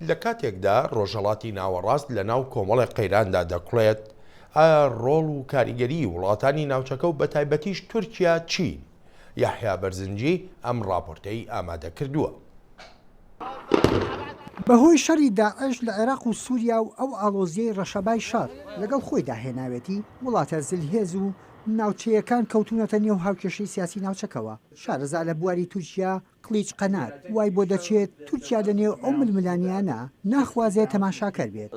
لە کاتێکدا ڕۆژهەڵاتی ناوەڕاست لە ناو کۆمەڵی قەیراندا دەکڵێت ئایا ڕۆڵ و کاریگەری وڵاتانی ناوچەکە و بەتایبەتیش تورکیا چین؟ یاحیا بەرزنجی ئەم ڕاپۆرتەی ئامادە کردووە. بەهۆی شەڕی داعش لە عێراق و سووریا و ئەو ئاڵۆزیەی ڕەشەبای شەڕ لەگەڵ خۆی داهێناوێتی وڵاتە زلهێز و ناوچەیەکان کەوتونەتە نێو هاوکێشەی سیاسی ناوچەکەوە. شارەزا لە بواری تورکیا قلیچ قەنات وای بۆ دەچێت تورکیا لە نێو ئەو ململانیانە ناخوازێت تەماشاکەر بێت.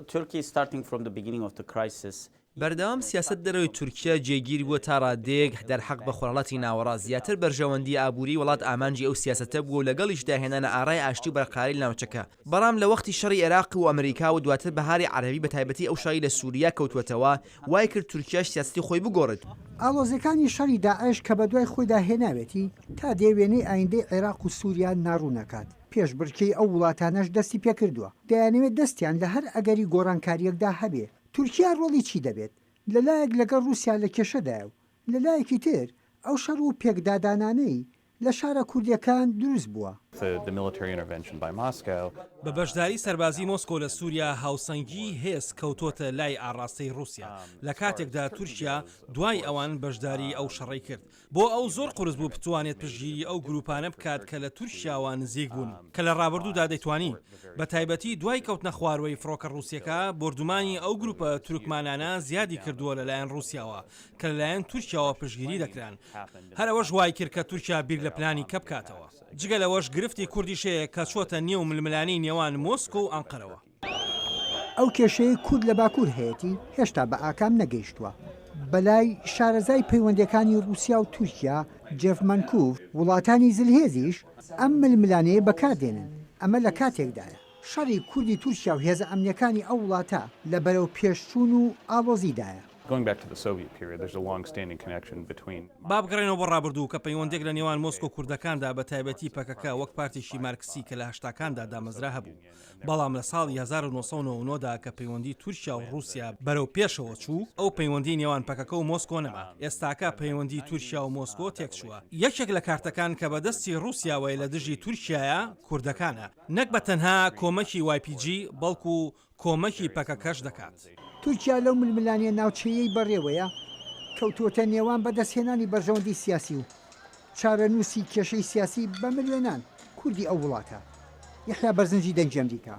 بەردەوام سیاست دەرەوەی تورکیا جێگیر بووە تا ڕادەیەک دەرحەق بە خۆرهەڵاتی ناوەڕاست زیاتر بەرژەوەندی ئابووری وڵات ئامانجی ئەو سیاسەتە بووە و لەگەڵیش داهێنانە ئاڕای ئاشتی و بەرقەراری ناوچەکە. بەڵام لە وەختی شەڕی عێراق و ئەمریکا و دواتر بەهاری عەرەبی بەتایبەتی ئەو شەڕی لە سووریا کەوتوەتەوە وای کرد تورکیاش سیاسەتی خۆی بگۆڕێت. ئاڵۆزەکانی شەڕی داعش کە بە دوای خۆی داهێناوێتی تا دێوێنەی ئایندەی عێراق و سووریا ناڕوونەکات. پێش بڕکەی ئەو وڵاتانەش دەستی پێکردووە. دەیانەوێت دەستیان لە هەر ئەگەری گۆڕانکاریەکدا هەبێ. تورکیا ڕۆڵی چی دەبێت؟ لەلایەک لەگەڵ رووسیا لە کێشەدایە و لەلایەکی تر ئەو شەڕ و پێکدادانانەی لە شارە کوردیەکان دروست بووە. بە بەشداری سەربازی مۆسکۆ لە سووریا هاوسەنگی هێز کەوتۆتە لای ئاڕاستەی رووسیا لە کاتێکدا تورکیا دوای ئەوان بەشداری ئەو شەڕی کرد. بۆ ئەو زۆر قورس بوو بتوانێت پشتگیری ئەو گروپانە بکات کە لە تورکیاوە نزیک بوون کە لە ڕابردوودا دەیتوانی. بە تایبەتی دوای کەوتنە خواروەی فڕۆکە رووسیەکە بردومانی ئەو گروپە تورکمانانە زیادی کردووە لەلایەن رووسیاوە کە لەلایەن تورکیاوە پشتگیری دەکران. هەرەوەش وای کرد کە تورکیا بیر لە پلانی کە بکاتەوە. جگە لەوەش گرفتی کوردیشەیە کە چۆتە نێو ململانی نێوان مۆسکۆ و ئەنقەرەوە. ئەو کێشەی کورد لە باکوور هەیەی هێشتا بە ئاکام نەگەیشتووە. بەلای شارەزای پەیوەندەکانی رووسیا و تورکیا جێف مانکوف وڵاتانی زلهێزیش ئەم ململانەیە بەکاردێنن. ئەمە لە کاتێکدایە شەڕی کوردی تورکیا و هێزە ئەمنیەکانی ئەو وڵاتە لە بەرەو پێشچوون و ئاڵۆزیدایە. با بگەڕێنەوە بۆ ڕابردوو کە پەیوەندێک لە نێوان مۆسکۆ کوردەکاندا بە تایبەتی پەکەکە وەک پارتیشی مارکسی کە لە هەشتاکاندا دامەزرا هەبوو. بەڵام لە ساڵی 1990دا کە پەیوەندی تورکیا و رووسیا بەرەو پێشەوە چوو ئەو پەیوەندی نێوان پەکەکە و مۆسکۆ نەما. ئێستاکە پەیوەندی تورکیا و مۆسکۆ تێکچووە. یەکێک لە کارتەکان کە بەدەستی رووسیاوەی لە دژی تورکیایە کوردەکانە نەک بە تەنها کۆمەکی YPG بەڵکو کۆمەکی پەکەکەش دەکات. تورکیا لەو ململانیە ناوچەیەی بەڕێوەیە کەوتوتە نێوان بەدەستهێنانی بەرژەوەندی سیاسی و چارەنووسی کێشەی سیاسی بە ملیۆنان کوردی ئەو وڵاتە. یحیا بەرزنجی دەنگی ئەمریکا.